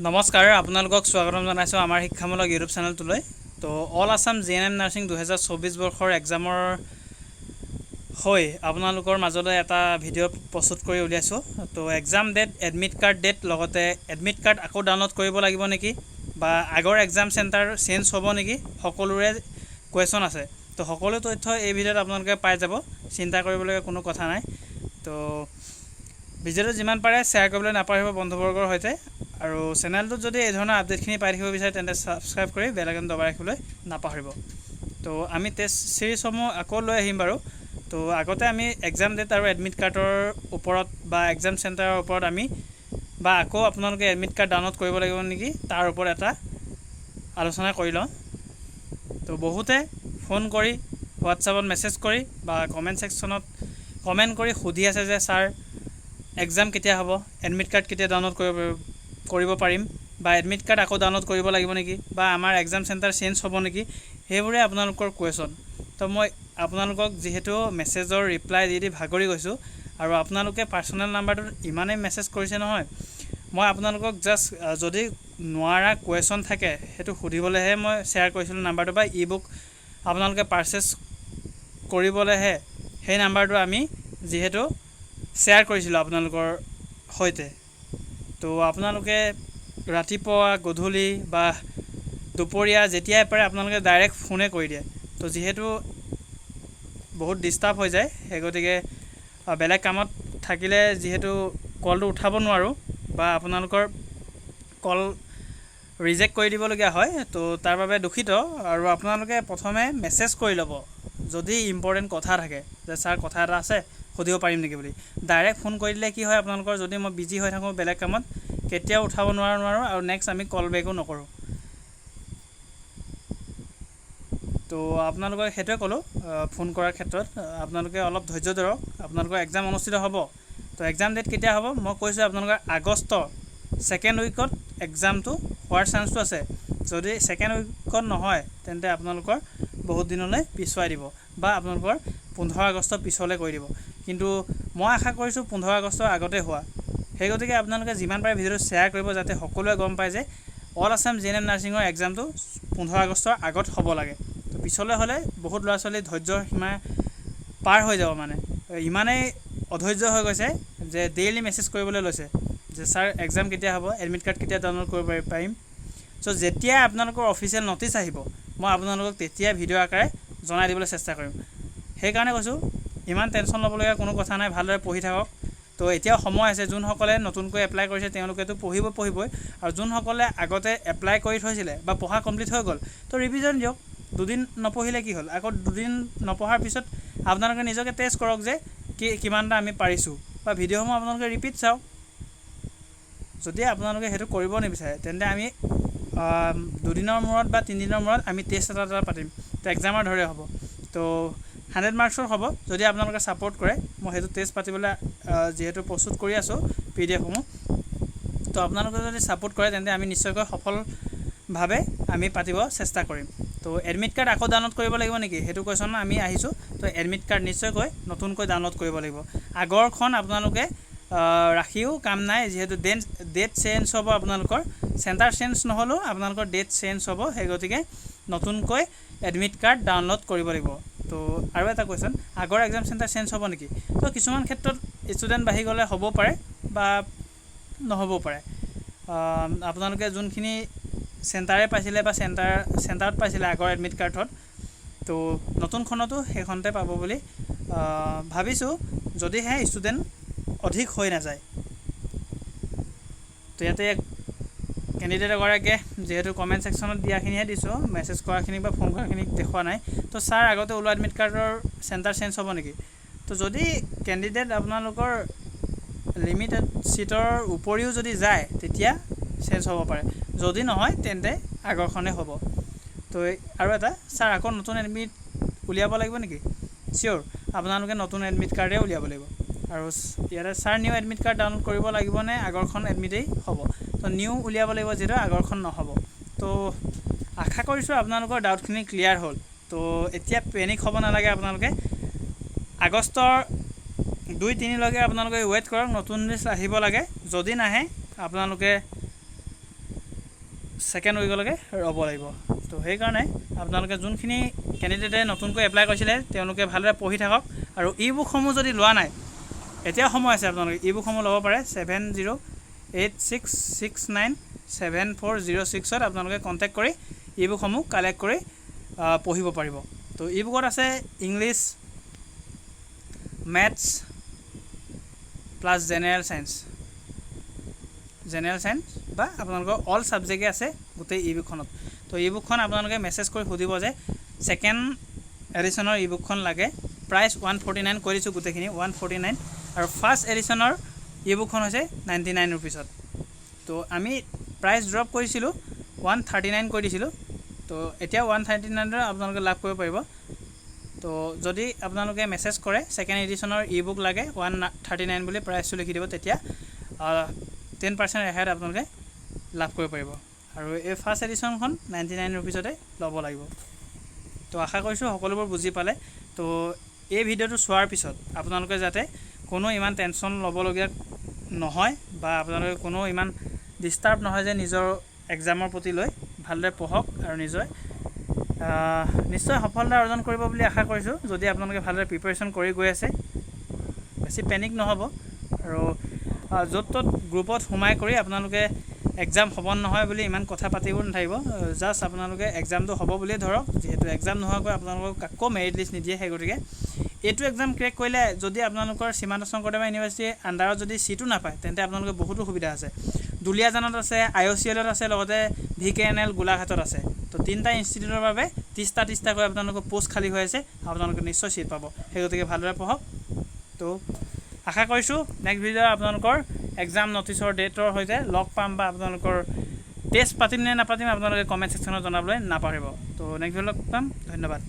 নমস্কাৰ, আপোনালোকক স্বাগতম জনাইছোঁ আমাৰ শিক্ষামূলক ইউটিউব চেনেলটোলৈ। তো অল আছাম জিএনএম নাৰ্ছিং 2024 বৰ্ষৰ এক্সামৰ হৈ আপোনালোকৰ মাজলৈ এটা ভিডিঅ' প্ৰস্তুত কৰি উলিয়াইছোঁ। তো exam date, admit card date, লগতে এডমিট কাৰ্ড আকৌ ডাউনলোড কৰিব লাগিব নেকি, বা আগৰ এক্সাম চেণ্টাৰ চেঞ্জ হ'ব নেকি, সকলোৰে কুৱেশ্যন আছে। তো সকলো তথ্য এই ভিডিঅ'ত আপোনালোকে পাই যাব, চিন্তা কৰিবলগীয়া কোনো কথা নাই। তো ভিডিঅ'টো যিমান পাৰে শ্বেয়াৰ কৰিবলৈ নাপাহৰিব বন্ধুবৰ্গৰ সৈতে, আৰু চেনেলটোত যদি এই ধৰণৰ আপডেটখিনি পাই থাকিব বিচাৰে তেন্তে ছাবস্ক্ৰাইব কৰি বেল আইকন দবাই ৰাখিবলৈ নাপাহৰিব। তো আমি টেষ্ট চিৰিজসমূহ আকৌ লৈ আহিম বাৰু। তো আগতে আমি এক্সাম ডেট আৰু এডমিট কাৰ্ডৰ ওপৰত বা এক্সাম চেণ্টাৰৰ ওপৰত আমি বা আকৌ আপোনালোকে এডমিট কাৰ্ড ডাউনলোড কৰিব লাগিব নেকি তাৰ ওপৰত এটা আলোচনা কৰি লওঁ। তো বহুতে ফোন কৰি, হোৱাটছআপত মেছেজ কৰি বা কমেণ্ট ছেকশ্যনত কমেণ্ট কৰি সুধি আছে যে ছাৰ এক্সাম কেতিয়া হ'ব, এডমিট কাৰ্ড কেতিয়া ডাউনলোড কৰিব পাৰিম, বা এডমিট কাৰ্ড আকৌ ডাউনলোড কৰিব লাগিব নেকি, বা আমাৰ এক্সাম চেণ্টাৰ চেঞ্জ হ'ব নেকি, সেইবোৰে আপোনালোকৰ কুৱেশ্যন। তো মই আপোনালোকক যিহেতু মেছেজৰ ৰিপ্লাই দি ভাগৰি গৈছোঁ, আৰু আপোনালোকে পাৰ্চনেল নাম্বাৰটোত ইমানেই মেছেজ কৰিছে নহয়, মই আপোনালোকক জাষ্ট যদি নোৱাৰা কুৱেশ্যন থাকে সেইটো সুধিবলৈহে মই শ্বেয়াৰ কৰিছিলোঁ নাম্বাৰটো, বা ই বুক আপোনালোকে পাৰচেছ কৰিবলৈহে সেই নাম্বাৰটো আমি যিহেতু শ্বেয়াৰ কৰিছিলোঁ আপোনালোকৰ সৈতে। তো আপোনালোকে ৰাতিপুৱা, গধূলি বা দুপৰীয়া যেতিয়াই পাৰে আপোনালোকে ডাইৰেক্ট ফোনে কৰি দিয়ে। তো যিহেতু বহুত ডিষ্টাৰ্ব হৈ যায়, সেই গতিকে বেলেগ কামত থাকিলে যিহেতু কলটো উঠাব নোৱাৰোঁ বা আপোনালোকৰ কল ৰিজেক্ট কৰি দিবলগীয়া হয়। তো তাৰ বাবে দুখিত। আৰু আপোনালোকে প্ৰথমে মেছেজ কৰি ল'ব যদি ইম্পৰ্টেণ্ট কথা থাকে, যে ছাৰ কথা এটা আছে সুধিব পাৰিম নেকি বুলি। ডাইৰেক্ট ফোন কৰি দিলে কি হয়, আপোনালোকৰ যদি মই বিজি হৈ থাকোঁ বেলেগ কামত, কেতিয়াও উঠাব নোৱাৰোঁ আৰু নেক্সট আমি কল বেকো নকৰোঁ। তো আপোনালোকে সেইটোৱে ক'লোঁ, ফোন কৰাৰ ক্ষেত্ৰত আপোনালোকে অলপ ধৈৰ্য ধৰক। আপোনালোকৰ এক্সাম অনুষ্ঠিত হ'ব। তো এক্সাম ডেট কেতিয়া হ'ব মই কৈছোঁ, আপোনালোকৰ আগষ্টৰ ছেকেণ্ড উইকত এক্সামটো হোৱাৰ চান্সটো আছে। যদি ছেকেণ্ড উইকত নহয় তেন্তে আপোনালোকৰ বহুত দিনলৈ পিছুৱাই দিব, বা আপোনালোকৰ 15 আগষ্টৰ পিছলৈ কৰি দিব। কিন্তু মই আশা কৰিছোঁ 15 আগষ্টৰ আগতে হোৱা। সেই গতিকে আপোনালোকে যিমান পাৰে ভিডিঅ'টো শ্বেয়াৰ কৰিব, যাতে সকলোৱে গম পায় যে অল আছাম জিএনএম নাৰ্ছিঙৰ এক্সামটো 15 আগষ্টৰ আগত হ'ব লাগে। তো পিছলৈ হ'লে বহুত ল'ৰা ছোৱালী ধৈৰ্যৰ সীমা পাৰ হৈ যাব, মানে ইমানেই অধৈৰ্য হৈ গৈছে যে ডেইলি মেছেজ কৰিবলৈ লৈছে যে ছাৰ এক্সাম কেতিয়া হ'ব, এডমিট কাৰ্ড কেতিয়া ডাউনলোড কৰিব পাৰিম। চ' যেতিয়া আপোনালোকৰ অফিচিয়েল ন'টিচ আহিব, মই আপোনালোকক তেতিয়া ভিডিঅ' আকাৰে জনাই দিবলৈ চেষ্টা কৰিম। সেইকাৰণে কৈছোঁ, ইমান টেনশ্যন ল'বলগীয়া কোনো কথা নাই, ভালদৰে পঢ়ি থাকক। তো এতিয়াও সময় আছে, যোনসকলে নতুনকৈ এপ্লাই কৰিছে তেওঁলোকেতো পঢ়িবই, আৰু যোনসকলে আগতে এপ্লাই কৰি থৈছিলে বা পঢ়া কমপ্লিট হৈ গ'ল, তো ৰিভিজন দিয়ক। দুদিন নপঢ়িলে কি হ'ল, আকৌ দুদিন নপঢ়াৰ পিছত আপোনালোকে নিজকে টেষ্ট কৰক যে কিমানটা আমি পাৰিছোঁ, বা ভিডিঅ'সমূহ আপোনালোকে ৰিপিট চাওক। যদি আপোনালোকে সেইটো কৰিব নিবিচাৰে তেন্তে আমি দুদিনৰ মূৰত বা 3 দিনৰ মূৰত আমি টেষ্ট এটা পাতিম। তো এক্সামৰ দৰে হ'ব। তো 100 মাৰ্কছৰ হ'ব যদি আপোনালোকে ছাপোৰ্ট কৰে। মই সেইটো টেষ্ট পাতিবলৈ যিহেতু প্ৰস্তুত কৰি আছোঁ PDF-সমূহ, তো আপোনালোকে যদি ছাপোৰ্ট কৰে তেন্তে আমি নিশ্চয়কৈ সফলভাৱে আমি পাতিব চেষ্টা কৰিম। তো এডমিট কাৰ্ড আকৌ ডাউনলোড কৰিব লাগিব নেকি, সেইটো কুৱেশ্যন আমি আহিছোঁ। তো এডমিট কাৰ্ড নিশ্চয়কৈ নতুনকৈ ডাউনলোড কৰিব লাগিব। আগৰখন আপোনালোকে ৰাখিও কাম নাই, যিহেতু ডেট চেঞ্জ হ'ব, আপোনালোকৰ চেণ্টাৰ চেঞ্জ নহ'লেও আপোনালোকৰ ডেট চেঞ্জ হ'ব। সেই গতিকে নতুনকৈ এডমিট কাৰ্ড ডাউনলোড কৰিব লাগিব। তো আৰু এটা কুৱেশ্যন, আগৰ এক্সাম চেণ্টাৰ চেঞ্জ হ'ব নেকি? তো কিছুমান ক্ষেত্ৰত ষ্টুডেণ্ট বাঢ়ি গ'লে হ'ব পাৰে বা নহ'বও পাৰে। আপোনালোকে যোনখিনি চেণ্টাৰে পাইছিলে বা চেণ্টাৰত পাইছিলে আগৰ এডমিট কাৰ্ডত, তো নতুনখনতো সেইখনতে পাব বুলি ভাবিছোঁ, যদিহে ষ্টুডেণ্ট অধিক হৈ নাযায়। তো ইয়াতে কেণ্ডিডেট এগৰাকীয়ে যিহেতু কমেণ্ট ছেকশ্যনত দিয়াখিনিহে দিছোঁ, মেছেজ কৰাখিনি বা ফোন কৰাখিনিক দেখুওৱা নাই। তো ছাৰ আগতে ওলোৱা এডমিট কাৰ্ডৰ চেণ্টাৰ চেঞ্জ হ'ব নেকি? তো যদি কেণ্ডিডেট আপোনালোকৰ লিমিটেড ছিটৰ উপৰিও যদি যায় তেতিয়া চেঞ্জ হ'ব পাৰে, যদি নহয় তেন্তে আগৰখনেই হ'ব। তো আৰু এটা, ছাৰ আকৌ নতুন এডমিট উলিয়াব লাগিব নেকি? চিয়'ৰ, আপোনালোকে নতুন এডমিট কাৰ্ডেই উলিয়াব লাগিব। আৰু ইয়াতে sir new admit card download কৰিব লাগিবনে আগৰখন এডমিটেই হ'ব? তো নিউ উলিয়াব লাগিব, যিহেতু আগৰখন নহ'ব। তো আশা কৰিছোঁ আপোনালোকৰ ডাউটখিনি ক্লিয়াৰ হ'ল। তো এতিয়া পেনিক হ'ব নালাগে। আপোনালোকে আগষ্টৰ 2-3লৈকে আপোনালোকে ৱেইট কৰক, নতুন লিষ্ট আহিব লাগে। যদি নাহে আপোনালোকে ছেকেণ্ড উইকলৈকে ৰ'ব লাগিব। তো সেইকাৰণে আপোনালোকে যোনখিনি কেণ্ডিডেটে নতুনকৈ এপ্লাই কৰিছিলে তেওঁলোকে ভালদৰে পঢ়ি থাকক। আৰু ই বুকসমূহ যদি লোৱা নাই, এতিয়া সময় আছে, আপোনালোকে ই বুকসমূহ ল'ব পাৰে। 7086697406 আপোনালোকে কণ্টেক্ট কৰি ই বুকসমূহ কালেক্ট কৰি পঢ়িব পাৰিব। তো ই বুকত আছে English, maths plus general science বা আপোনালোকৰ অল ছাবজেক্টে আছে গোটেই ই বুকখনত। তো ই বুকখন আপোনালোকে মেছেজ কৰি সুধিব যে ছেকেণ্ড এডিশ্যনৰ ই বুকখন লাগে। প্ৰাইচ 149 কৰি দিছোঁ, গোটেইখিনি 149। আৰু ফাৰ্ষ্ট এডিশ্যনৰ ই বুকখন হৈছে 99 ৰুপিছত। তো আমি প্ৰাইচ ড্ৰপ কৰিছিলোঁ, 139 কৰি দিছিলোঁ। তো এতিয়া 139 আপোনালোকে লাভ কৰিব পাৰিব। তো যদি আপোনালোকে মেছেজ কৰে ছেকেণ্ড এডিশ্যনৰ ই বুক লাগে 139 বুলি প্ৰাইচটো লিখি দিব, তেতিয়া 10% ৰেহাইত আপোনালোকে লাভ কৰিব পাৰিব। আৰু এই ফাৰ্ষ্ট এডিশ্যনখন 99 ৰুপিছতে ল'ব লাগিব। তো আশা কৰিছোঁ সকলোবোৰ বুজি পালে। তো এই ভিডিঅ'টো চোৱাৰ পিছত আপোনালোকে যাতে কোনো ইমান টেনশ্যন ল'বলগীয়া নহয় বা আপোনালোকে কোনো ইমান ডিষ্টাৰ্ব নহয় যে নিজৰ এক্সামৰ প্ৰতি লৈ ভালদৰে পঢ়ক আৰু নিশ্চয় সফলতা অৰ্জন কৰিব বুলি আশা কৰিছোঁ। যদি আপোনালোকে ভালদৰে প্ৰিপেৰেশ্যন কৰি গৈ আছে, বেছি পেনিক নহ'ব। আৰু য'ত ত'ত গ্ৰুপত সোমাই কৰি আপোনালোকে এক্সাম হ'ব নহয় বুলি ইমান কথা পাতিব নাথাকিব। জাষ্ট আপোনালোকে এক্সামটো হ'ব বুলিয়ে ধৰক, যিহেতু এক্সাম নোহোৱাকৈ আপোনালোকক কাকো মেৰিট লিষ্ট নিদিয়ে। সেই গতিকে এইটো এক্সাম ক্ৰেক কৰিলে যদি আপোনালোকৰ শ্ৰীমন্ত শংকৰদেৱ ইউনিভাৰ্চিটিৰ আণ্ডাৰত যদি ছিটো নাপায়, তেন্তে আপোনালোকৰ বহুতো সুবিধা আছে। দুলীয়াজানত আছে, IOCLত আছে, লগতে VKNL গোলাঘাটত আছে। তো 3টা ইনষ্টিটিউটৰ বাবে 30টাকৈ আপোনালোকৰ পষ্ট খালী হৈ আছে, আপোনালোকে নিশ্চয় ছিট পাব। সেই গতিকে ভালদৰে পঢ়ক। তো আশা কৰিছোঁ নেক্সট ভিডিঅ'ত আপোনালোকৰ এক্সাম ন'টিছৰ ডেটৰ সৈতে লগ পাম, বা আপোনালোকৰ টেষ্ট পাতিম নে নাপাতিম আপোনালোকে কমেণ্ট ছেকশ্যনত জনাবলৈ নাপাহৰিব। তো নেক্সট ভিডিঅ'ত লগ পাম। ধন্যবাদ।